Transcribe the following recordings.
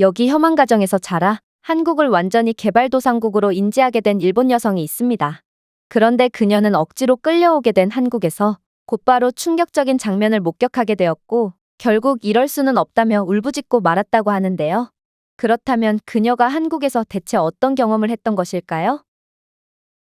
여기 혐한 가정에서 자라 한국을 완전히 개발도상국으로 인지하게 된 일본 여성이 있습니다. 그런데 그녀는 억지로 끌려오게 된 한국에서 곧바로 충격적인 장면을 목격하게 되었고 결국 이럴 수는 없다며 울부짖고 말았다고 하는데요. 그렇다면 그녀가 한국에서 대체 어떤 경험을 했던 것일까요?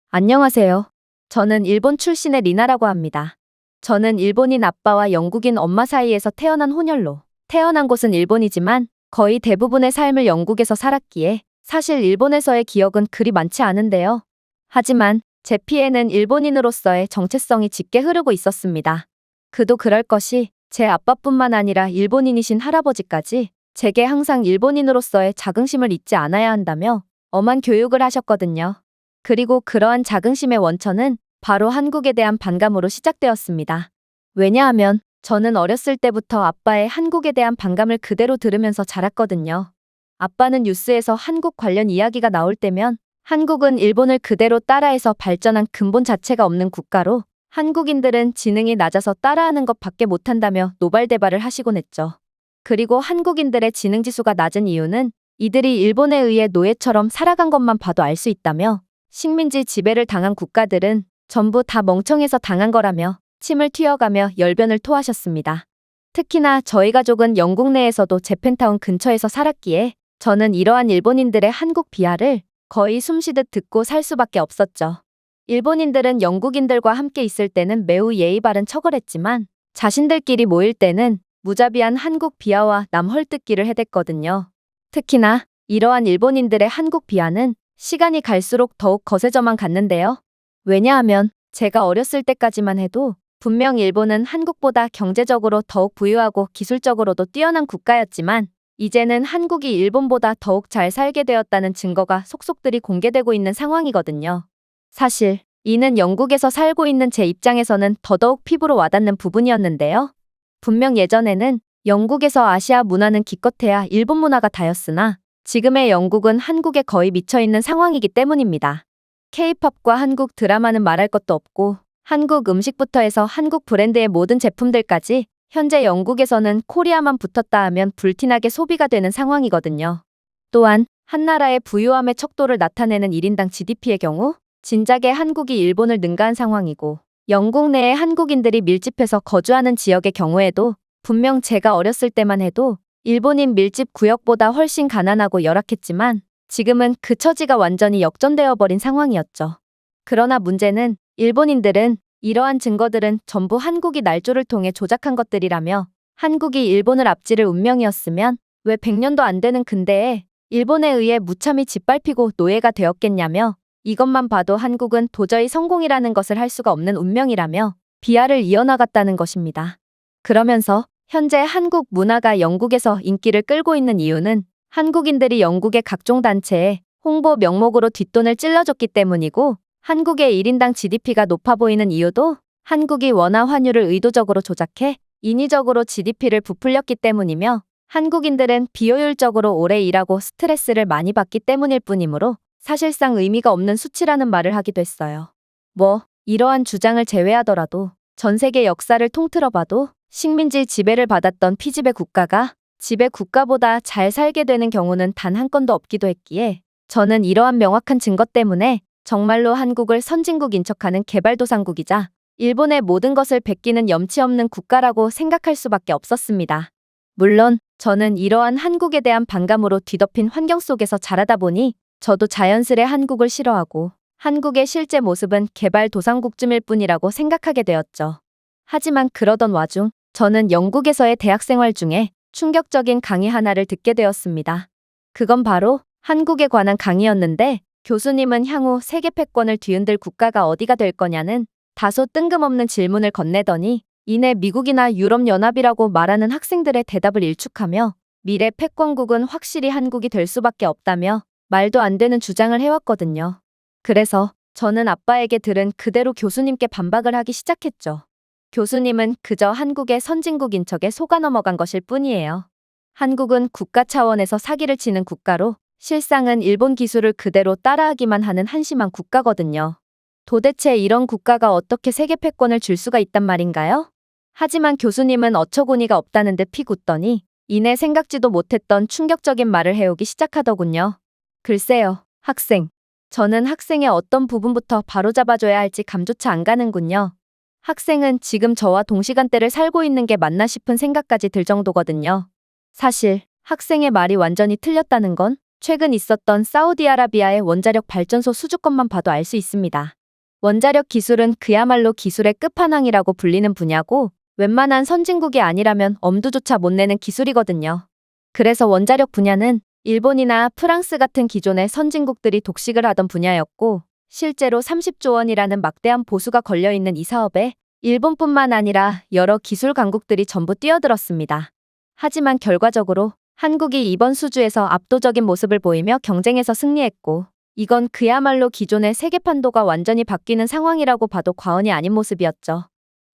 안녕하세요. 저는 일본 출신의 리나라고 합니다. 저는 일본인 아빠와 영국인 엄마 사이에서 태어난 혼혈로 태어난 곳은 일본이지만 거의 대부분의 삶을 영국에서 살았기에 사실 일본에서의 기억은 그리 많지 않은데요. 하지만 제 피에는 일본인으로서의 정체성이 짙게 흐르고 있었습니다. 그도 그럴 것이 제 아빠뿐만 아니라 일본인이신 할아버지까지 제게 항상 일본인으로서의 자긍심을 잊지 않아야 한다며 엄한 교육을 하셨거든요. 그리고 그러한 자긍심의 원천은 바로 한국에 대한 반감으로 시작되었습니다. 왜냐하면 저는 어렸을 때부터 아빠의 한국에 대한 반감을 그대로 들으면서 자랐거든요. 아빠는 뉴스에서 한국 관련 이야기가 나올 때면 한국은 일본을 그대로 따라해서 발전한 근본 자체가 없는 국가로 한국인들은 지능이 낮아서 따라하는 것밖에 못한다며 노발대발을 하시곤 했죠. 그리고 한국인들의 지능지수가 낮은 이유는 이들이 일본에 의해 노예처럼 살아간 것만 봐도 알 수 있다며 식민지 지배를 당한 국가들은 전부 다 멍청해서 당한 거라며 침을 튀어가며 열변을 토하셨습니다. 특히나 저희 가족은 영국 내에서도 재팬타운 근처에서 살았기에 저는 이러한 일본인들의 한국 비하를 거의 숨쉬듯 듣고 살 수밖에 없었죠. 일본인들은 영국인들과 함께 있을 때는 매우 예의 바른 척을 했지만 자신들끼리 모일 때는 무자비한 한국 비하와 남 헐뜯기를 해댔거든요. 특히나 이러한 일본인들의 한국 비하는 시간이 갈수록 더욱 거세져만 갔는데요. 왜냐하면 제가 어렸을 때까지만 해도 분명 일본은 한국보다 경제적으로 더욱 부유하고 기술적으로도 뛰어난 국가였지만 이제는 한국이 일본보다 더욱 잘 살게 되었다는 증거가 속속들이 공개되고 있는 상황이거든요. 사실 이는 영국에서 살고 있는 제 입장에서는 더더욱 피부로 와닿는 부분이었는데요. 분명 예전에는 영국에서 아시아 문화는 기껏해야 일본 문화가 다였으나 지금의 영국은 한국에 거의 미쳐있는 상황이기 때문입니다. K-팝과 한국 드라마는 말할 것도 없고 한국 음식부터 해서 한국 브랜드의 모든 제품들까지 현재 영국에서는 코리아만 붙었다 하면 불티나게 소비가 되는 상황이거든요. 또한 한 나라의 부유함의 척도를 나타내는 1인당 GDP의 경우 진작에 한국이 일본을 능가한 상황이고 영국 내에 한국인들이 밀집해서 거주하는 지역의 경우에도 분명 제가 어렸을 때만 해도 일본인 밀집 구역보다 훨씬 가난하고 열악했지만 지금은 그 처지가 완전히 역전되어 버린 상황이었죠. 그러나 문제는 일본인들은 이러한 증거들은 전부 한국이 날조를 통해 조작한 것들이라며 한국이 일본을 앞지를 운명이었으면 왜 100년도 안 되는 근대에 일본에 의해 무참히 짓밟히고 노예가 되었겠냐며 이것만 봐도 한국은 도저히 성공이라는 것을 할 수가 없는 운명이라며 비하를 이어나갔다는 것입니다. 그러면서 현재 한국 문화가 영국에서 인기를 끌고 있는 이유는 한국인들이 영국의 각종 단체에 홍보 명목으로 뒷돈을 찔러줬기 때문이고 한국의 1인당 GDP가 높아 보이는 이유도 한국이 원화 환율을 의도적으로 조작해 인위적으로 GDP를 부풀렸기 때문이며 한국인들은 비효율적으로 오래 일하고 스트레스를 많이 받기 때문일 뿐이므로 사실상 의미가 없는 수치라는 말을 하기도 했어요. 이러한 주장을 제외하더라도 전 세계 역사를 통틀어봐도 식민지 지배를 받았던 피지배 국가가 지배 국가보다 잘 살게 되는 경우는 단 한 건도 없기도 했기에 저는 이러한 명확한 증거 때문에 정말로 한국을 선진국 인척하는 개발도상국이자 일본의 모든 것을 베끼는 염치 없는 국가라고 생각할 수밖에 없었습니다. 물론 저는 이러한 한국에 대한 반감으로 뒤덮인 환경 속에서 자라다 보니 저도 자연스레 한국을 싫어하고 한국의 실제 모습은 개발도상국쯤일 뿐이라고 생각하게 되었죠. 하지만 그러던 와중 저는 영국에서의 대학생활 중에 충격적인 강의 하나를 듣게 되었습니다. 그건 바로 한국에 관한 강의였는데 교수님은 향후 세계 패권을 뒤흔들 국가가 어디가 될 거냐는 다소 뜬금없는 질문을 건네더니 이내 미국이나 유럽연합이라고 말하는 학생들의 대답을 일축하며 미래 패권국은 확실히 한국이 될 수밖에 없다며 말도 안 되는 주장을 해왔거든요. 그래서 저는 아빠에게 들은 그대로 교수님께 반박을 하기 시작했죠. 교수님은 그저 한국의 선진국인 척에 속아 넘어간 것일 뿐이에요. 한국은 국가 차원에서 사기를 치는 국가로 실상은 일본 기술을 그대로 따라하기만 하는 한심한 국가거든요. 도대체 이런 국가가 어떻게 세계 패권을 줄 수가 있단 말인가요? 하지만 교수님은 어처구니가 없다는 듯 피 굳더니 이내 생각지도 못했던 충격적인 말을 해오기 시작하더군요. 글쎄요, 학생. 저는 학생의 어떤 부분부터 바로잡아줘야 할지 감조차 안 가는군요. 학생은 지금 저와 동시간대를 살고 있는 게 맞나 싶은 생각까지 들 정도거든요. 사실 학생의 말이 완전히 틀렸다는 건 최근 있었던 사우디아라비아의 원자력 발전소 수주건만 봐도 알 수 있습니다. 원자력 기술은 그야말로 기술의 끝판왕이라고 불리는 분야고 웬만한 선진국이 아니라면 엄두조차 못 내는 기술이거든요. 그래서 원자력 분야는 일본이나 프랑스 같은 기존의 선진국들이 독식을 하던 분야였고 실제로 30조 원이라는 막대한 보수가 걸려있는 이 사업에 일본뿐만 아니라 여러 기술 강국들이 전부 뛰어들었습니다. 하지만 결과적으로 한국이 이번 수주에서 압도적인 모습을 보이며 경쟁에서 승리했고 이건 그야말로 기존의 세계 판도가 완전히 바뀌는 상황이라고 봐도 과언이 아닌 모습이었죠.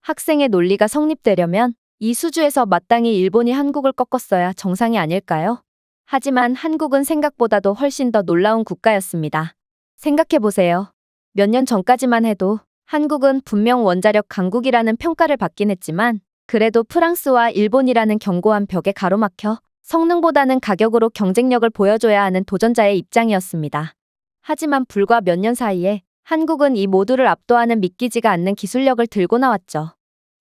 학생의 논리가 성립되려면 이 수주에서 마땅히 일본이 한국을 꺾었어야 정상이 아닐까요? 하지만 한국은 생각보다도 훨씬 더 놀라운 국가였습니다. 생각해보세요. 몇 년 전까지만 해도 한국은 분명 원자력 강국이라는 평가를 받긴 했지만 그래도 프랑스와 일본이라는 견고한 벽에 가로막혀 성능보다는 가격으로 경쟁력을 보여줘야 하는 도전자의 입장이었습니다. 하지만 불과 몇 년 사이에 한국은 이 모두를 압도하는 믿기지가 않는 기술력을 들고 나왔죠.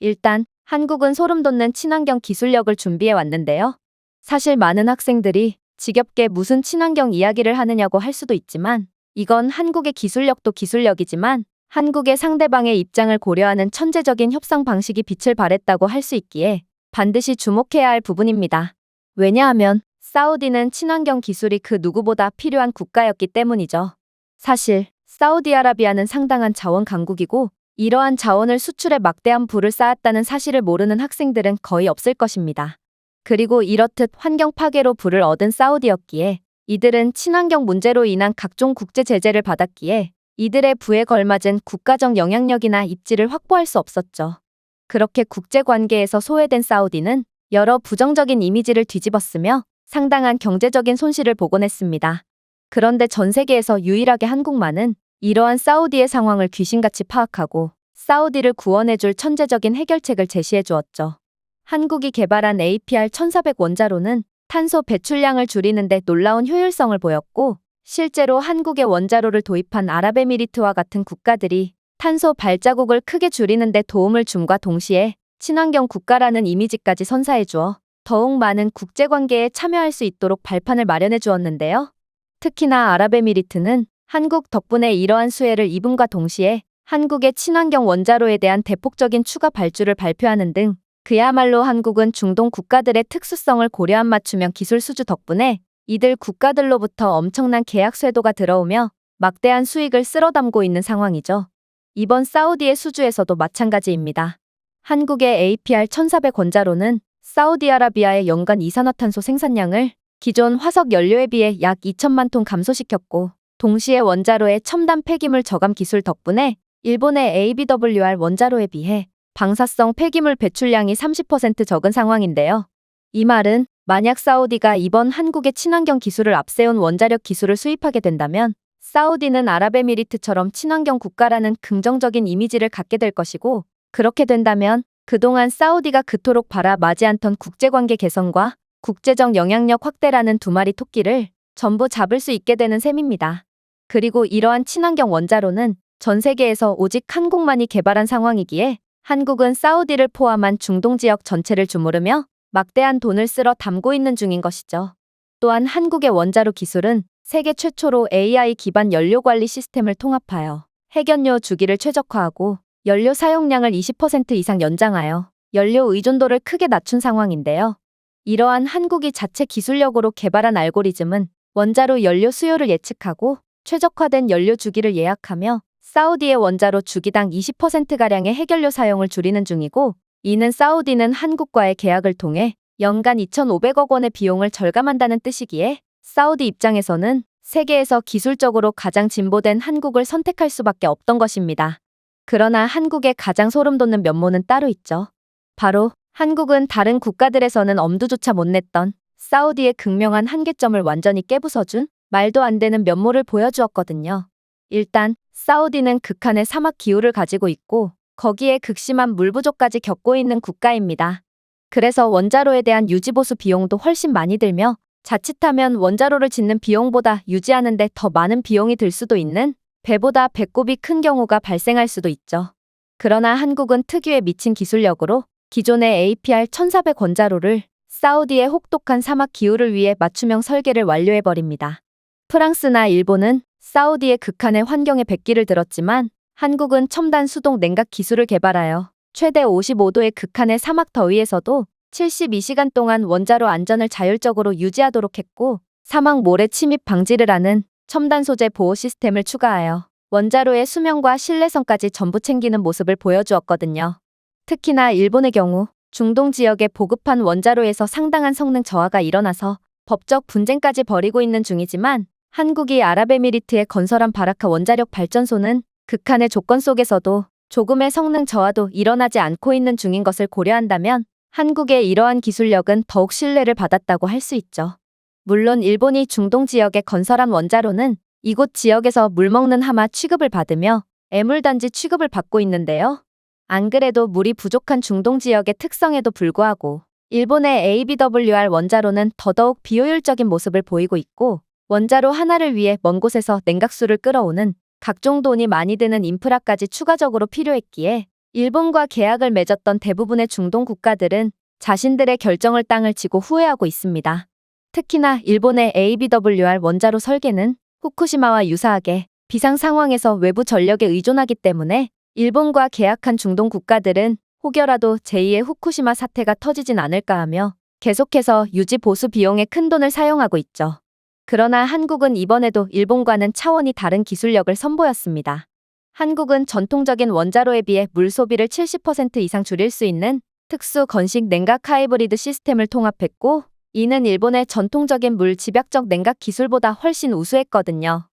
일단 한국은 소름 돋는 친환경 기술력을 준비해 왔는데요. 사실 많은 학생들이 지겹게 무슨 친환경 이야기를 하느냐고 할 수도 있지만 이건 한국의 기술력도 기술력이지만 한국의 상대방의 입장을 고려하는 천재적인 협상 방식이 빛을 발했다고 할 수 있기에 반드시 주목해야 할 부분입니다. 왜냐하면 사우디는 친환경 기술이 그 누구보다 필요한 국가였기 때문이죠. 사실 사우디아라비아는 상당한 자원 강국이고 이러한 자원을 수출에 막대한 부를 쌓았다는 사실을 모르는 학생들은 거의 없을 것입니다. 그리고 이렇듯 환경 파괴로 부를 얻은 사우디였기에 이들은 친환경 문제로 인한 각종 국제 제재를 받았기에 이들의 부에 걸맞은 국가적 영향력이나 입지를 확보할 수 없었죠. 그렇게 국제 관계에서 소외된 사우디는 여러 부정적인 이미지를 뒤집었으며 상당한 경제적인 손실을 보곤 했습니다. 그런데 전 세계에서 유일하게 한국만은 이러한 사우디의 상황을 귀신같이 파악하고 사우디를 구원해줄 천재적인 해결책을 제시해 주었죠. 한국이 개발한 APR-1400 원자로는 탄소 배출량을 줄이는데 놀라운 효율성을 보였고 실제로 한국의 원자로를 도입한 아랍에미리트와 같은 국가들이 탄소 발자국을 크게 줄이는 데 도움을 줌과 동시에 친환경 국가라는 이미지까지 선사해 주어 더욱 많은 국제관계에 참여할 수 있도록 발판을 마련해 주었는데요. 특히나 아랍에미리트는 한국 덕분에 이러한 수혜를 입음과 동시에 한국의 친환경 원자로에 대한 대폭적인 추가 발주를 발표하는 등 그야말로 한국은 중동 국가들의 특수성을 고려한 맞춤형 기술 수주 덕분에 이들 국가들로부터 엄청난 계약 쇄도가 들어오며 막대한 수익을 쓸어담고 있는 상황이죠. 이번 사우디의 수주에서도 마찬가지입니다. 한국의 APR-1400 원자로는 사우디아라비아의 연간 이산화탄소 생산량을 기존 화석 연료에 비해 약 2천만 톤 감소시켰고 동시에 원자로의 첨단 폐기물 저감 기술 덕분에 일본의 ABWR 원자로에 비해 방사성 폐기물 배출량이 30% 적은 상황인데요. 이 말은 만약 사우디가 이번 한국의 친환경 기술을 앞세운 원자력 기술을 수입하게 된다면 사우디는 아랍에미리트처럼 친환경 국가라는 긍정적인 이미지를 갖게 될 것이고 그렇게 된다면 그동안 사우디가 그토록 바라마지 않던 국제관계 개선과 국제적 영향력 확대라는 두 마리 토끼를 전부 잡을 수 있게 되는 셈입니다. 그리고 이러한 친환경 원자로는 전 세계에서 오직 한국만이 개발한 상황이기에 한국은 사우디를 포함한 중동 지역 전체를 주무르며 막대한 돈을 쓸어 담고 있는 중인 것이죠. 또한 한국의 원자로 기술은 세계 최초로 AI 기반 연료 관리 시스템을 통합하여 핵연료 주기를 최적화하고 연료 사용량을 20% 이상 연장하여 연료 의존도를 크게 낮춘 상황인데요. 이러한 한국이 자체 기술력으로 개발한 알고리즘은 원자로 연료 수요를 예측하고 최적화된 연료 주기를 예약하며 사우디의 원자로 주기당 20%가량의 핵연료 사용을 줄이는 중이고 이는 사우디는 한국과의 계약을 통해 연간 2,500억 원의 비용을 절감한다는 뜻이기에 사우디 입장에서는 세계에서 기술적으로 가장 진보된 한국을 선택할 수밖에 없던 것입니다. 그러나 한국의 가장 소름 돋는 면모는 따로 있죠. 바로 한국은 다른 국가들에서는 엄두조차 못 냈던 사우디의 극명한 한계점을 완전히 깨부숴준 말도 안 되는 면모를 보여주었거든요. 일단 사우디는 극한의 사막 기후를 가지고 있고 거기에 극심한 물 부족까지 겪고 있는 국가입니다. 그래서 원자로에 대한 유지보수 비용도 훨씬 많이 들며 자칫하면 원자로를 짓는 비용보다 유지하는데 더 많은 비용이 들 수도 있는 배보다 배꼽이 큰 경우가 발생할 수도 있죠. 그러나 한국은 특유의 미친 기술력으로 기존의 APR-1400 원자로를 사우디의 혹독한 사막 기후를 위해 맞춤형 설계를 완료해버립니다. 프랑스나 일본은 사우디의 극한의 환경에 백기를 들었지만 한국은 첨단 수동 냉각 기술을 개발하여 최대 55도의 극한의 사막 더위에서도 72시간 동안 원자로 안전을 자율적으로 유지하도록 했고 사막 모래 침입 방지를 하는 첨단 소재 보호 시스템을 추가하여 원자로의 수명과 신뢰성까지 전부 챙기는 모습을 보여주었거든요. 특히나 일본의 경우 중동 지역의 보급한 원자로에서 상당한 성능 저하가 일어나서 법적 분쟁까지 벌이고 있는 중이지만 한국이 아랍에미리트에 건설한 바라카 원자력 발전소는 극한의 조건 속에서도 조금의 성능 저하도 일어나지 않고 있는 중인 것을 고려한다면 한국의 이러한 기술력은 더욱 신뢰를 받았다고 할 수 있죠. 물론 일본이 중동 지역에 건설한 원자로는 이곳 지역에서 물먹는 하마 취급을 받으며 애물단지 취급을 받고 있는데요. 안 그래도 물이 부족한 중동 지역의 특성에도 불구하고 일본의 ABWR 원자로는 더더욱 비효율적인 모습을 보이고 있고 원자로 하나를 위해 먼 곳에서 냉각수를 끌어오는 각종 돈이 많이 드는 인프라까지 추가적으로 필요했기에 일본과 계약을 맺었던 대부분의 중동 국가들은 자신들의 결정을 땅을 치고 후회하고 있습니다. 특히나 일본의 ABWR 원자로 설계는 후쿠시마와 유사하게 비상 상황에서 외부 전력에 의존하기 때문에 일본과 계약한 중동 국가들은 혹여라도 제2의 후쿠시마 사태가 터지진 않을까 하며 계속해서 유지 보수 비용에 큰 돈을 사용하고 있죠. 그러나 한국은 이번에도 일본과는 차원이 다른 기술력을 선보였습니다. 한국은 전통적인 원자로에 비해 물 소비를 70% 이상 줄일 수 있는 특수 건식 냉각 하이브리드 시스템을 통합했고 이는 일본의 전통적인 물 집약적 냉각 기술보다 훨씬 우수했거든요.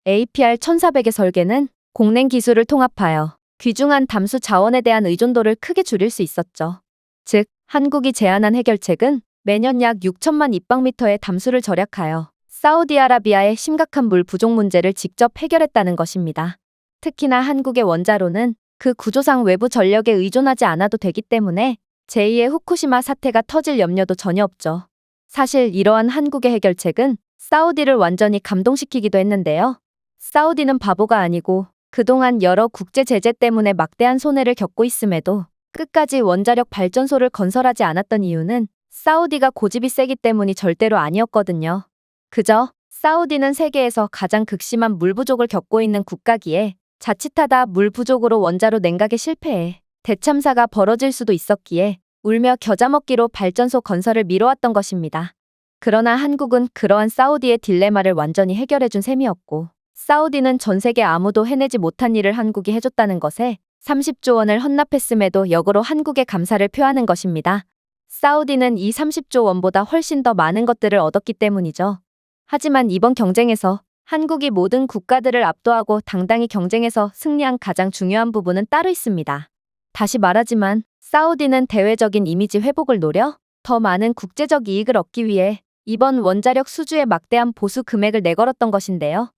APR-1400의 설계는 공냉 기술을 통합하여 귀중한 담수 자원에 대한 의존도를 크게 줄일 수 있었죠. 즉, 한국이 제안한 해결책은 매년 약 6천만 입방미터의 담수를 절약하여 사우디아라비아의 심각한 물 부족 문제를 직접 해결했다는 것입니다. 특히나 한국의 원자로는 그 구조상 외부 전력에 의존하지 않아도 되기 때문에 제2의 후쿠시마 사태가 터질 염려도 전혀 없죠. 사실 이러한 한국의 해결책은 사우디를 완전히 감동시키기도 했는데요. 사우디는 바보가 아니고 그동안 여러 국제 제재 때문에 막대한 손해를 겪고 있음에도 끝까지 원자력 발전소를 건설하지 않았던 이유는 사우디가 고집이 세기 때문이 절대로 아니었거든요. 그저 사우디는 세계에서 가장 극심한 물 부족을 겪고 있는 국가기에 자칫하다 물 부족으로 원자로 냉각에 실패해 대참사가 벌어질 수도 있었기에 울며 겨자 먹기로 발전소 건설을 미뤄왔던 것입니다. 그러나 한국은 그러한 사우디의 딜레마를 완전히 해결해준 셈이었고 사우디는 전 세계 아무도 해내지 못한 일을 한국이 해줬다는 것에 30조 원을 헌납했음에도 역으로 한국의 감사를 표하는 것입니다. 사우디는 이 30조 원보다 훨씬 더 많은 것들을 얻었기 때문이죠. 하지만 이번 경쟁에서 한국이 모든 국가들을 압도하고 당당히 경쟁에서 승리한 가장 중요한 부분은 따로 있습니다. 다시 말하지만 사우디는 대외적인 이미지 회복을 노려 더 많은 국제적 이익을 얻기 위해 이번 원자력 수주에 막대한 보수 금액을 내걸었던 것인데요.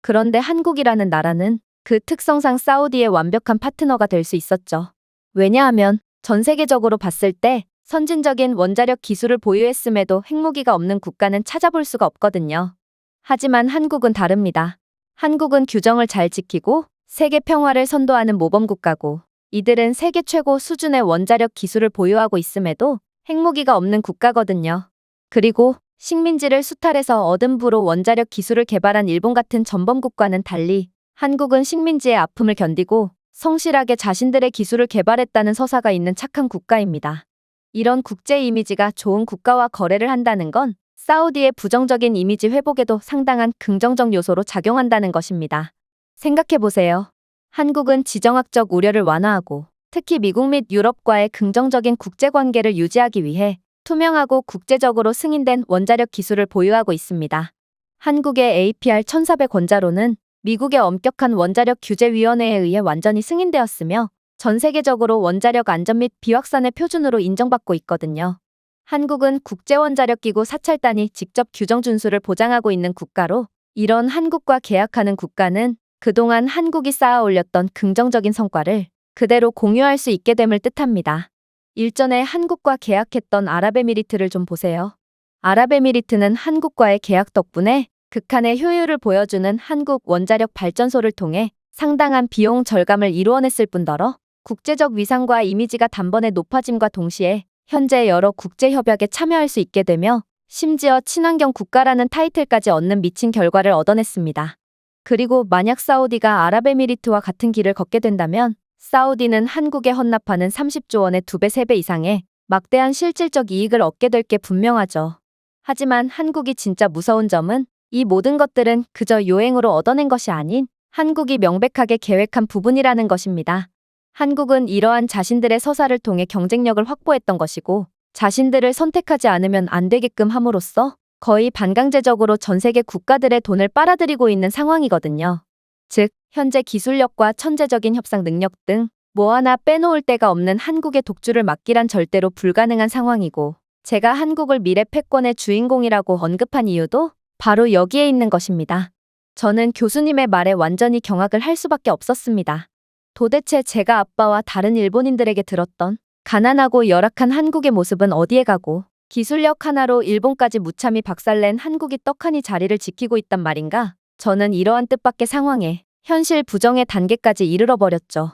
그런데 한국이라는 나라는 그 특성상 사우디의 완벽한 파트너가 될 수 있었죠. 왜냐하면 전 세계적으로 봤을 때 선진적인 원자력 기술을 보유했음에도 핵무기가 없는 국가는 찾아볼 수가 없거든요. 하지만 한국은 다릅니다. 한국은 규정을 잘 지키고 세계 평화를 선도하는 모범국가고 이들은 세계 최고 수준의 원자력 기술을 보유하고 있음에도 핵무기가 없는 국가거든요. 그리고 식민지를 수탈해서 얻은 부로 원자력 기술을 개발한 일본 같은 전범국과는 달리 한국은 식민지의 아픔을 견디고 성실하게 자신들의 기술을 개발했다는 서사가 있는 착한 국가입니다. 이런 국제 이미지가 좋은 국가와 거래를 한다는 건 사우디의 부정적인 이미지 회복에도 상당한 긍정적 요소로 작용한다는 것입니다. 생각해보세요. 한국은 지정학적 우려를 완화하고 특히 미국 및 유럽과의 긍정적인 국제관계를 유지하기 위해 투명하고 국제적으로 승인된 원자력 기술을 보유하고 있습니다. 한국의 APR-1400 원자로는 미국의 엄격한 원자력 규제위원회에 의해 완전히 승인되었으며 전 세계적으로 원자력 안전 및 비확산의 표준으로 인정받고 있거든요. 한국은 국제원자력기구 사찰단이 직접 규정 준수를 보장하고 있는 국가로 이런 한국과 계약하는 국가는 그동안 한국이 쌓아 올렸던 긍정적인 성과를 그대로 공유할 수 있게 됨을 뜻합니다. 일전에 한국과 계약했던 아랍에미리트를 좀 보세요. 아랍에미리트는 한국과의 계약 덕분에 극한의 효율을 보여주는 한국 원자력 발전소를 통해 상당한 비용 절감을 이루어냈을 뿐더러 국제적 위상과 이미지가 단번에 높아짐과 동시에 현재 여러 국제협약에 참여할 수 있게 되며 심지어 친환경 국가라는 타이틀까지 얻는 미친 결과를 얻어냈습니다. 그리고 만약 사우디가 아랍에미리트와 같은 길을 걷게 된다면 사우디는 한국에 헌납하는 30조 원의 2배, 3배 이상의 막대한 실질적 이익을 얻게 될 게 분명하죠. 하지만 한국이 진짜 무서운 점은 이 모든 것들은 그저 요행으로 얻어낸 것이 아닌 한국이 명백하게 계획한 부분이라는 것입니다. 한국은 이러한 자신들의 서사를 통해 경쟁력을 확보했던 것이고 자신들을 선택하지 않으면 안 되게끔 함으로써 거의 반강제적으로 전 세계 국가들의 돈을 빨아들이고 있는 상황이거든요. 즉, 현재 기술력과 천재적인 협상 능력 등 뭐 하나 빼놓을 데가 없는 한국의 독주를 막기란 절대로 불가능한 상황이고 제가 한국을 미래 패권의 주인공이라고 언급한 이유도 바로 여기에 있는 것입니다. 저는 교수님의 말에 완전히 경악을 할 수밖에 없었습니다. 도대체 제가 아빠와 다른 일본인들에게 들었던 가난하고 열악한 한국의 모습은 어디에 가고 기술력 하나로 일본까지 무참히 박살낸 한국이 떡하니 자리를 지키고 있단 말인가? 저는 이러한 뜻밖의 상황에 현실 부정의 단계까지 이르러 버렸죠.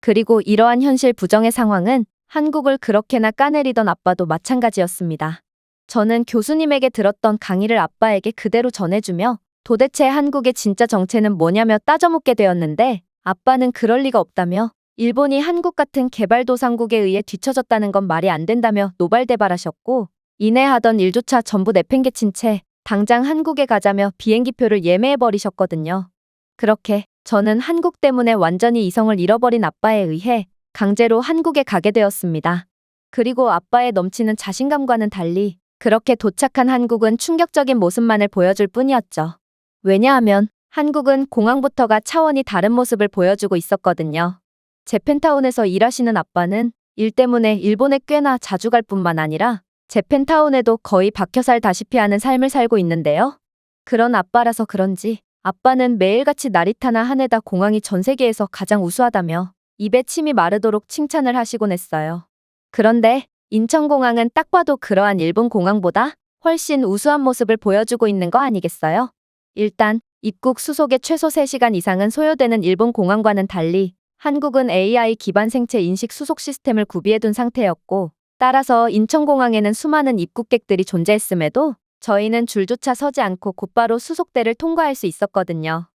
그리고 이러한 현실 부정의 상황은 한국을 그렇게나 까내리던 아빠도 마찬가지였습니다. 저는 교수님에게 들었던 강의를 아빠에게 그대로 전해주며 도대체 한국의 진짜 정체는 뭐냐며 따져묻게 되었는데 아빠는 그럴 리가 없다며 일본이 한국 같은 개발도상국에 의해 뒤처졌다는 건 말이 안 된다며 노발대발하셨고 이내 하던 일조차 전부 내팽개친 채 당장 한국에 가자며 비행기표를 예매해버리셨거든요. 그렇게 저는 한국 때문에 완전히 이성을 잃어버린 아빠에 의해 강제로 한국에 가게 되었습니다. 그리고 아빠의 넘치는 자신감과는 달리 그렇게 도착한 한국은 충격적인 모습만을 보여줄 뿐이었죠. 왜냐하면 한국은 공항부터가 차원이 다른 모습을 보여주고 있었거든요. 재팬타운에서 일하시는 아빠는 일 때문에 일본에 꽤나 자주 갈 뿐만 아니라 재팬타운에도 거의 박혀 살다시피 하는 삶을 살고 있는데요. 그런 아빠라서 그런지 아빠는 매일같이 나리타나 하네다 공항이 전 세계에서 가장 우수하다며 입에 침이 마르도록 칭찬을 하시곤 했어요. 그런데 인천공항은 딱 봐도 그러한 일본 공항보다 훨씬 우수한 모습을 보여주고 있는 거 아니겠어요? 일단 입국 수속에 최소 3시간 이상은 소요되는 일본 공항과는 달리 한국은 AI 기반 생체 인식 수속 시스템을 구비해둔 상태였고 따라서 인천공항에는 수많은 입국객들이 존재했음에도 저희는 줄조차 서지 않고 곧바로 수속대를 통과할 수 있었거든요.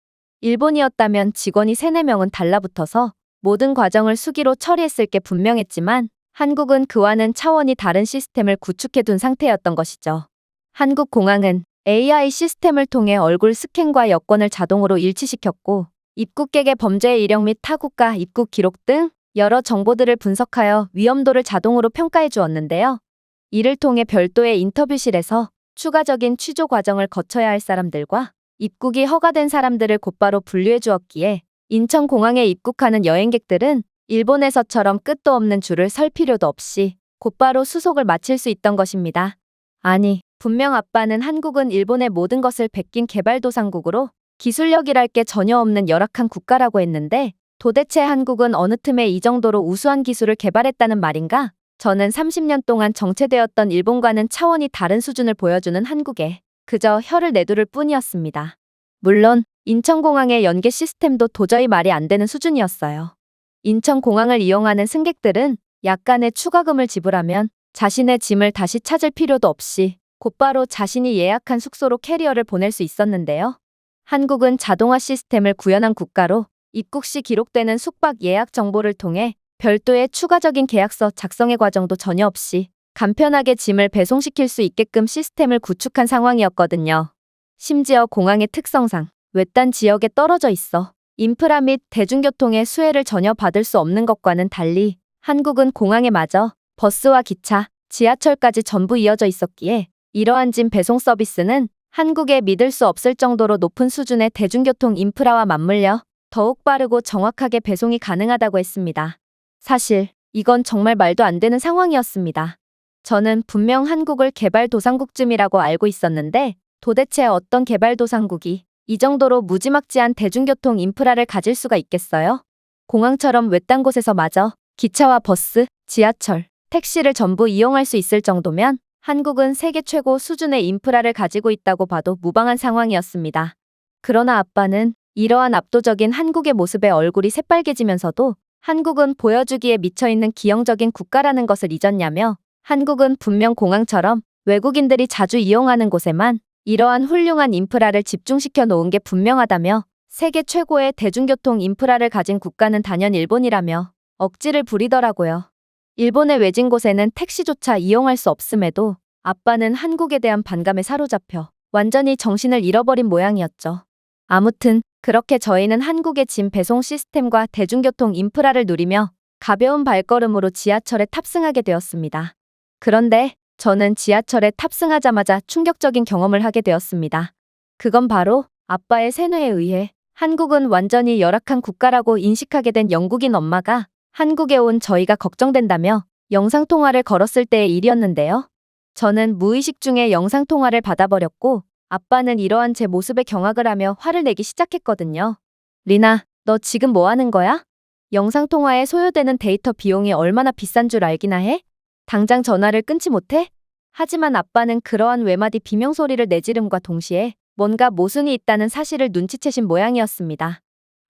일본이었다면 직원이 3, 4명은 달라붙어서 모든 과정을 수기로 처리했을 게 분명했지만 한국은 그와는 차원이 다른 시스템을 구축해둔 상태였던 것이죠. 한국 공항은 AI 시스템을 통해 얼굴 스캔과 여권을 자동으로 일치시켰고 입국객의 범죄 이력 및 타국가 입국 기록 등 여러 정보들을 분석하여 위험도를 자동으로 평가해 주었는데요. 이를 통해 별도의 인터뷰실에서 추가적인 취조 과정을 거쳐야 할 사람들과 입국이 허가된 사람들을 곧바로 분류해 주었기에 인천공항에 입국하는 여행객들은 일본에서처럼 끝도 없는 줄을 설 필요도 없이 곧바로 수속을 마칠 수 있던 것입니다. 아니, 분명 아빠는 한국은 일본의 모든 것을 베낀 개발도상국으로 기술력이랄 게 전혀 없는 열악한 국가라고 했는데 도대체 한국은 어느 틈에 이 정도로 우수한 기술을 개발했다는 말인가? 저는 30년 동안 정체되었던 일본과는 차원이 다른 수준을 보여주는 한국에 그저 혀를 내두를 뿐이었습니다. 물론 인천공항의 연계 시스템도 도저히 말이 안 되는 수준이었어요. 인천공항을 이용하는 승객들은 약간의 추가금을 지불하면 자신의 짐을 다시 찾을 필요도 없이 곧바로 자신이 예약한 숙소로 캐리어를 보낼 수 있었는데요. 한국은 자동화 시스템을 구현한 국가로 입국 시 기록되는 숙박 예약 정보를 통해 별도의 추가적인 계약서 작성의 과정도 전혀 없이 간편하게 짐을 배송시킬 수 있게끔 시스템을 구축한 상황이었거든요. 심지어 공항의 특성상 외딴 지역에 떨어져 있어 인프라 및 대중교통의 수혜를 전혀 받을 수 없는 것과는 달리 한국은 공항에 마저 버스와 기차, 지하철까지 전부 이어져 있었기에 이러한 짐 배송 서비스는 한국에 믿을 수 없을 정도로 높은 수준의 대중교통 인프라와 맞물려 더욱 빠르고 정확하게 배송이 가능하다고 했습니다. 사실 이건 정말 말도 안 되는 상황이었습니다. 저는 분명 한국을 개발도상국쯤이라고 알고 있었는데 도대체 어떤 개발도상국이 이 정도로 무지막지한 대중교통 인프라를 가질 수가 있겠어요? 공항처럼 외딴 곳에서 마저 기차와 버스, 지하철, 택시를 전부 이용할 수 있을 정도면 한국은 세계 최고 수준의 인프라를 가지고 있다고 봐도 무방한 상황이었습니다. 그러나 아빠는 이러한 압도적인 한국의 모습에 얼굴이 새빨개지면서도 한국은 보여주기에 미쳐있는 기형적인 국가라는 것을 잊었냐며 한국은 분명 공항처럼 외국인들이 자주 이용하는 곳에만 이러한 훌륭한 인프라를 집중시켜 놓은 게 분명하다며 세계 최고의 대중교통 인프라를 가진 국가는 단연 일본이라며 억지를 부리더라고요. 일본의 외진 곳에는 택시조차 이용할 수 없음에도 아빠는 한국에 대한 반감에 사로잡혀 완전히 정신을 잃어버린 모양이었죠. 아무튼 그렇게 저희는 한국의 짐 배송 시스템과 대중교통 인프라를 누리며 가벼운 발걸음으로 지하철에 탑승하게 되었습니다. 그런데 저는 지하철에 탑승하자마자 충격적인 경험을 하게 되었습니다. 그건 바로 아빠의 세뇌에 의해 한국은 완전히 열악한 국가라고 인식하게 된 영국인 엄마가 한국에 온 저희가 걱정된다며 영상통화를 걸었을 때의 일이었는데요. 저는 무의식 중에 영상통화를 받아버렸고 아빠는 이러한 제 모습에 경악을 하며 화를 내기 시작했거든요. 리나, 너 지금 뭐 하는 거야? 영상통화에 소요되는 데이터 비용이 얼마나 비싼 줄 알기나 해? 당장 전화를 끊지 못해? 하지만 아빠는 그러한 외마디 비명소리를 내지름과 동시에 뭔가 모순이 있다는 사실을 눈치채신 모양이었습니다.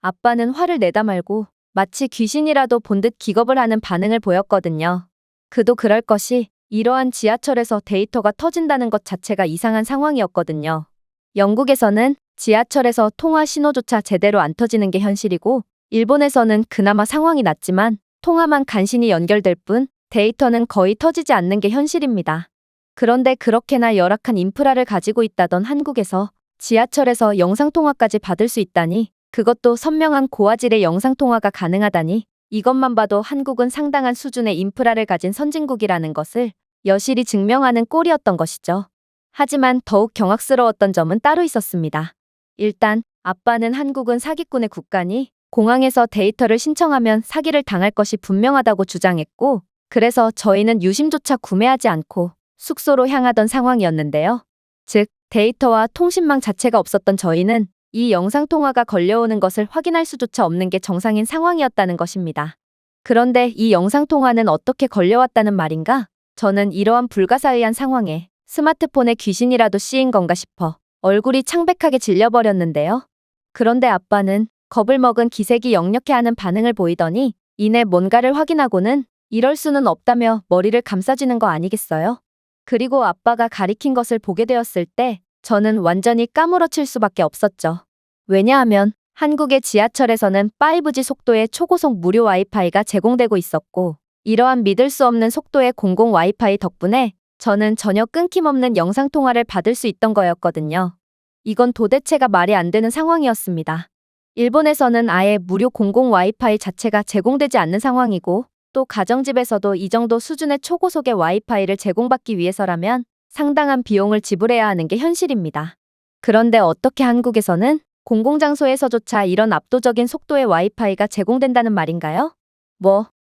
아빠는 화를 내다 말고 마치 귀신이라도 본 듯 기겁을 하는 반응을 보였거든요. 그도 그럴 것이 이러한 지하철에서 데이터가 터진다는 것 자체가 이상한 상황이었거든요. 영국에서는 지하철에서 통화 신호조차 제대로 안 터지는 게 현실이고 일본에서는 그나마 상황이 낫지만 통화만 간신히 연결될 뿐 데이터는 거의 터지지 않는 게 현실입니다. 그런데 그렇게나 열악한 인프라를 가지고 있다던 한국에서 지하철에서 영상통화까지 받을 수 있다니, 그것도 선명한 고화질의 영상통화가 가능하다니, 이것만 봐도 한국은 상당한 수준의 인프라를 가진 선진국이라는 것을 여실히 증명하는 꼴이었던 것이죠. 하지만 더욱 경악스러웠던 점은 따로 있었습니다. 일단 아빠는 한국은 사기꾼의 국가니 공항에서 데이터를 신청하면 사기를 당할 것이 분명하다고 주장했고, 그래서 저희는 유심조차 구매하지 않고 숙소로 향하던 상황이었는데요. 즉, 데이터와 통신망 자체가 없었던 저희는 이 영상통화가 걸려오는 것을 확인할 수조차 없는 게 정상인 상황이었다는 것입니다. 그런데 이 영상통화는 어떻게 걸려왔다는 말인가? 저는 이러한 불가사의한 상황에 스마트폰에 귀신이라도 씌인 건가 싶어 얼굴이 창백하게 질려버렸는데요. 그런데 아빠는 겁을 먹은 기색이 역력해하는 반응을 보이더니 이내 뭔가를 확인하고는 이럴 수는 없다며 머리를 감싸쥐는 거 아니겠어요? 그리고 아빠가 가리킨 것을 보게 되었을 때 저는 완전히 까무러칠 수밖에 없었죠. 왜냐하면 한국의 지하철에서는 5G 속도의 초고속 무료 와이파이가 제공되고 있었고, 이러한 믿을 수 없는 속도의 공공 와이파이 덕분에 저는 전혀 끊김없는 영상통화를 받을 수 있던 거였거든요. 이건 도대체가 말이 안 되는 상황이었습니다. 일본에서는 아예 무료 공공 와이파이 자체가 제공되지 않는 상황이고, 또 가정집에서도 이 정도 수준의 초고속의 와이파이를 제공받기 위해서라면 상당한 비용을 지불해야 하는 게 현실입니다. 그런데 어떻게 한국에서는 공공장소에서조차 이런 압도적인 속도의 와이파이가 제공된다는 말인가요?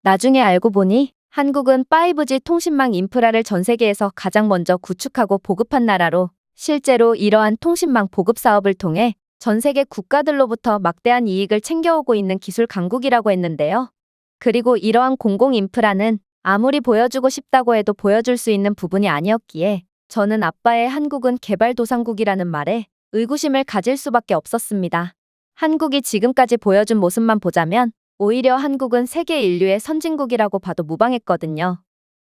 나중에 알고 보니 한국은 5G 통신망 인프라를 전 세계에서 가장 먼저 구축하고 보급한 나라로, 실제로 이러한 통신망 보급 사업을 통해 전 세계 국가들로부터 막대한 이익을 챙겨오고 있는 기술 강국이라고 했는데요. 그리고 이러한 공공 인프라는 아무리 보여주고 싶다고 해도 보여줄 수 있는 부분이 아니었기에 저는 아빠의 한국은 개발도상국이라는 말에 의구심을 가질 수밖에 없었습니다. 한국이 지금까지 보여준 모습만 보자면 오히려 한국은 세계 인류의 선진국이라고 봐도 무방했거든요.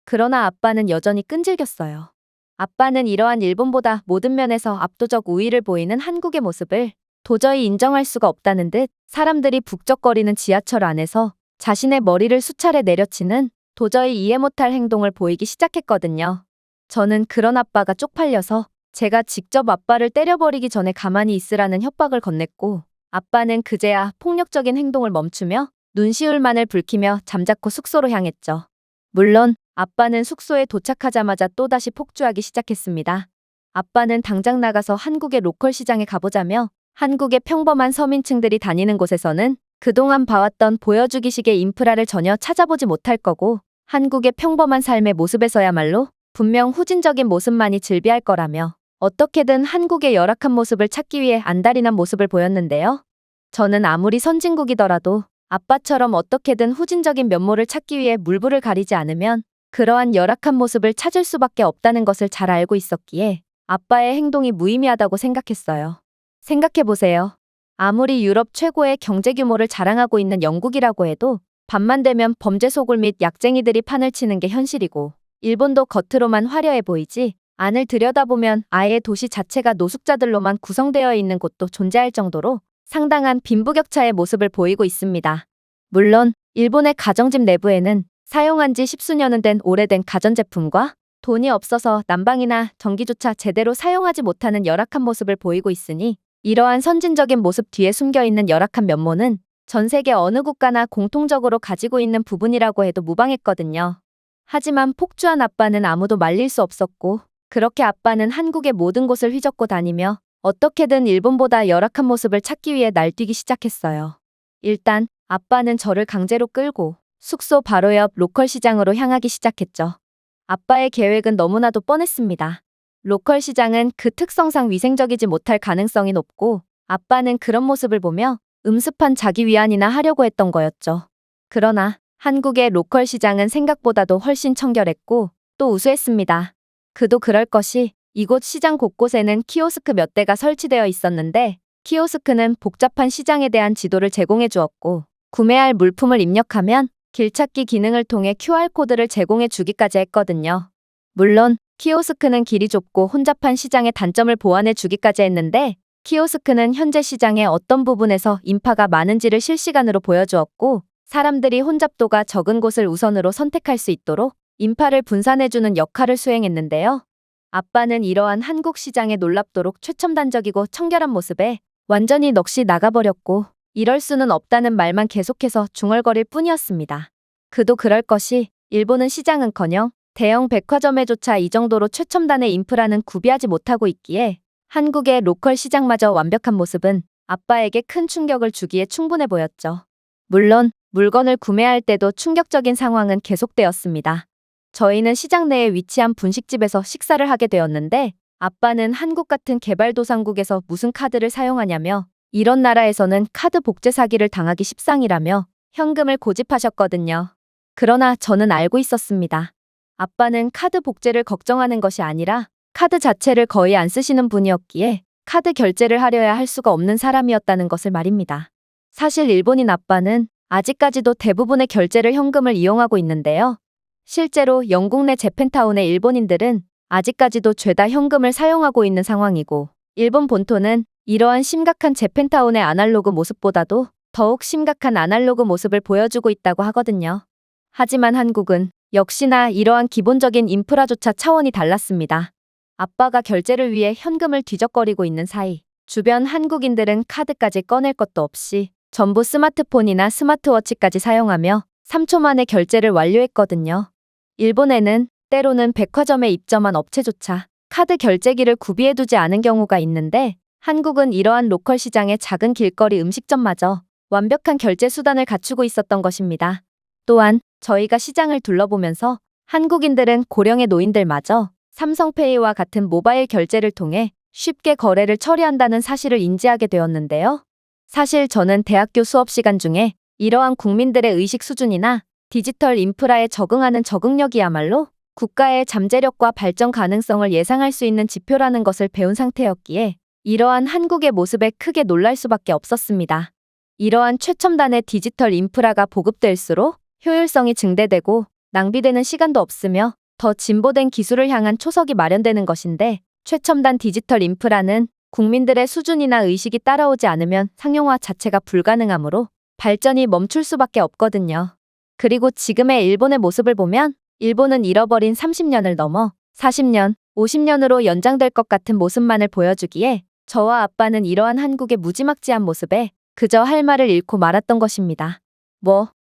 그러나 아빠는 여전히 끈질겼어요. 아빠는 이러한 일본보다 모든 면에서 압도적 우위를 보이는 한국의 모습을 도저히 인정할 수가 없다는 듯 사람들이 북적거리는 지하철 안에서 자신의 머리를 수차례 내려치는 도저히 이해 못할 행동을 보이기 시작했거든요. 저는 그런 아빠가 쪽팔려서 제가 직접 아빠를 때려버리기 전에 가만히 있으라는 협박을 건넸고, 아빠는 그제야 폭력적인 행동을 멈추며 눈시울만을 붉히며 잠자코 숙소로 향했죠. 물론 아빠는 숙소에 도착하자마자 또다시 폭주하기 시작했습니다. 아빠는 당장 나가서 한국의 로컬 시장에 가보자며 한국의 평범한 서민층들이 다니는 곳에서는 그동안 봐왔던 보여주기식의 인프라를 전혀 찾아보지 못할 거고, 한국의 평범한 삶의 모습에서야말로 분명 후진적인 모습만이 즐비할 거라며 어떻게든 한국의 열악한 모습을 찾기 위해 안달이 난 모습을 보였는데요. 저는 아무리 선진국이더라도 아빠처럼 어떻게든 후진적인 면모를 찾기 위해 물불을 가리지 않으면 그러한 열악한 모습을 찾을 수밖에 없다는 것을 잘 알고 있었기에 아빠의 행동이 무의미하다고 생각했어요. 생각해보세요. 아무리 유럽 최고의 경제 규모를 자랑하고 있는 영국이라고 해도 밤만 되면 범죄 소굴 및 약쟁이들이 판을 치는 게 현실이고, 일본도 겉으로만 화려해 보이지 안을 들여다보면 아예 도시 자체가 노숙자들로만 구성되어 있는 곳도 존재할 정도로 상당한 빈부격차의 모습을 보이고 있습니다. 물론 일본의 가정집 내부에는 사용한 지 십수년은 된 오래된 가전제품과 돈이 없어서 난방이나 전기조차 제대로 사용하지 못하는 열악한 모습을 보이고 있으니, 이러한 선진적인 모습 뒤에 숨겨있는 열악한 면모는 전 세계 어느 국가나 공통적으로 가지고 있는 부분이라고 해도 무방했거든요. 하지만 폭주한 아빠는 아무도 말릴 수 없었고, 그렇게 아빠는 한국의 모든 곳을 휘젓고 다니며 어떻게든 일본보다 열악한 모습을 찾기 위해 날뛰기 시작했어요. 일단 아빠는 저를 강제로 끌고 숙소 바로 옆 로컬 시장으로 향하기 시작했죠. 아빠의 계획은 너무나도 뻔했습니다. 로컬 시장은 그 특성상 위생적이지 못할 가능성이 높고, 아빠는 그런 모습을 보며 음습한 자기 위안이나 하려고 했던 거였죠. 그러나 한국의 로컬 시장은 생각보다도 훨씬 청결했고 또 우수했습니다. 그도 그럴 것이 이곳 시장 곳곳에는 키오스크 몇 대가 설치되어 있었는데, 키오스크는 복잡한 시장에 대한 지도를 제공해 주었고, 구매할 물품을 입력하면 길찾기 기능을 통해 QR코드를 제공해 주기까지 했거든요. 물론 키오스크는 길이 좁고 혼잡한 시장의 단점을 보완해 주기까지 했는데, 키오스크는 현재 시장의 어떤 부분에서 인파가 많은지를 실시간으로 보여주었고, 사람들이 혼잡도가 적은 곳을 우선으로 선택할 수 있도록 인파를 분산해주는 역할을 수행했는데요. 아빠는 이러한 한국 시장의 놀랍도록 최첨단적이고 청결한 모습에 완전히 넋이 나가버렸고, 이럴 수는 없다는 말만 계속해서 중얼거릴 뿐이었습니다. 그도 그럴 것이 일본은 시장은커녕 대형 백화점에조차 이 정도로 최첨단의 인프라는 구비하지 못하고 있기에 한국의 로컬 시장마저 완벽한 모습은 아빠에게 큰 충격을 주기에 충분해 보였죠. 물론 물건을 구매할 때도 충격적인 상황은 계속되었습니다. 저희는 시장 내에 위치한 분식집에서 식사를 하게 되었는데, 아빠는 한국 같은 개발도상국에서 무슨 카드를 사용하냐며 이런 나라에서는 카드 복제 사기를 당하기 십상이라며 현금을 고집하셨거든요. 그러나 저는 알고 있었습니다. 아빠는 카드 복제를 걱정하는 것이 아니라 카드 자체를 거의 안 쓰시는 분이었기에 카드 결제를 하려야 할 수가 없는 사람이었다는 것을 말입니다. 사실 일본인 아빠는 아직까지도 대부분의 결제를 현금을 이용하고 있는데요. 실제로 영국 내 재팬타운의 일본인들은 아직까지도 죄다 현금을 사용하고 있는 상황이고, 일본 본토는 이러한 심각한 재팬타운의 아날로그 모습보다도 더욱 심각한 아날로그 모습을 보여주고 있다고 하거든요. 하지만 한국은 역시나 이러한 기본적인 인프라조차 차원이 달랐습니다. 아빠가 결제를 위해 현금을 뒤적거리고 있는 사이 주변 한국인들은 카드까지 꺼낼 것도 없이 전부 스마트폰이나 스마트워치까지 사용하며 3초 만에 결제를 완료했거든요. 일본에는 때로는 백화점에 입점한 업체조차 카드 결제기를 구비해두지 않은 경우가 있는데, 한국은 이러한 로컬 시장의 작은 길거리 음식점마저 완벽한 결제 수단을 갖추고 있었던 것입니다. 또한 저희가 시장을 둘러보면서 한국인들은 고령의 노인들마저 삼성페이와 같은 모바일 결제를 통해 쉽게 거래를 처리한다는 사실을 인지하게 되었는데요. 사실 저는 대학교 수업 시간 중에 이러한 국민들의 의식 수준이나 디지털 인프라에 적응하는 적응력이야말로 국가의 잠재력과 발전 가능성을 예상할 수 있는 지표라는 것을 배운 상태였기에 이러한 한국의 모습에 크게 놀랄 수밖에 없었습니다. 이러한 최첨단의 디지털 인프라가 보급될수록 효율성이 증대되고 낭비되는 시간도 없으며 더 진보된 기술을 향한 초석이 마련되는 것인데, 최첨단 디지털 인프라는 국민들의 수준이나 의식이 따라오지 않으면 상용화 자체가 불가능하므로 발전이 멈출 수밖에 없거든요. 그리고 지금의 일본의 모습을 보면 일본은 잃어버린 30년을 넘어 40년, 50년으로 연장될 것 같은 모습만을 보여주기에 저와 아빠는 이러한 한국의 무지막지한 모습에 그저 할 말을 잃고 말았던 것입니다.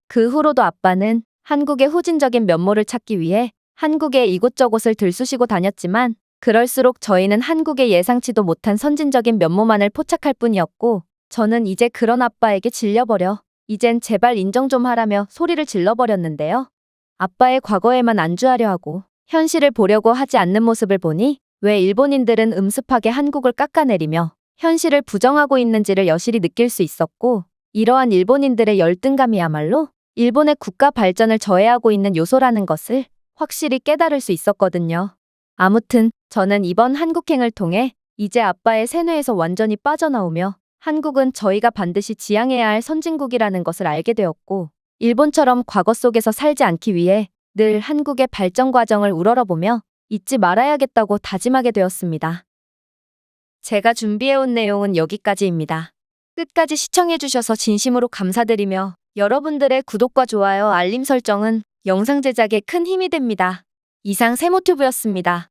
그 후로도 아빠는 한국의 후진적인 면모를 찾기 위해 한국의 이곳저곳을 들쑤시고 다녔지만, 그럴수록 저희는 한국의 예상치도 못한 선진적인 면모만을 포착할 뿐이었고, 저는 이제 그런 아빠에게 질려버려 이젠 제발 인정 좀 하라며 소리를 질러버렸는데요. 아빠의 과거에만 안주하려 하고 현실을 보려고 하지 않는 모습을 보니 왜 일본인들은 음습하게 한국을 깎아내리며 현실을 부정하고 있는지를 여실히 느낄 수 있었고, 이러한 일본인들의 열등감이야말로 일본의 국가 발전을 저해하고 있는 요소라는 것을 확실히 깨달을 수 있었거든요. 아무튼 저는 이번 한국행을 통해 이제 아빠의 세뇌에서 완전히 빠져나오며 한국은 저희가 반드시 지향해야 할 선진국이라는 것을 알게 되었고, 일본처럼 과거 속에서 살지 않기 위해 늘 한국의 발전 과정을 우러러보며 잊지 말아야겠다고 다짐하게 되었습니다. 제가 준비해온 내용은 여기까지입니다. 끝까지 시청해주셔서 진심으로 감사드리며 여러분들의 구독과 좋아요, 알림 설정은 영상 제작에 큰 힘이 됩니다. 이상 세모튜브였습니다.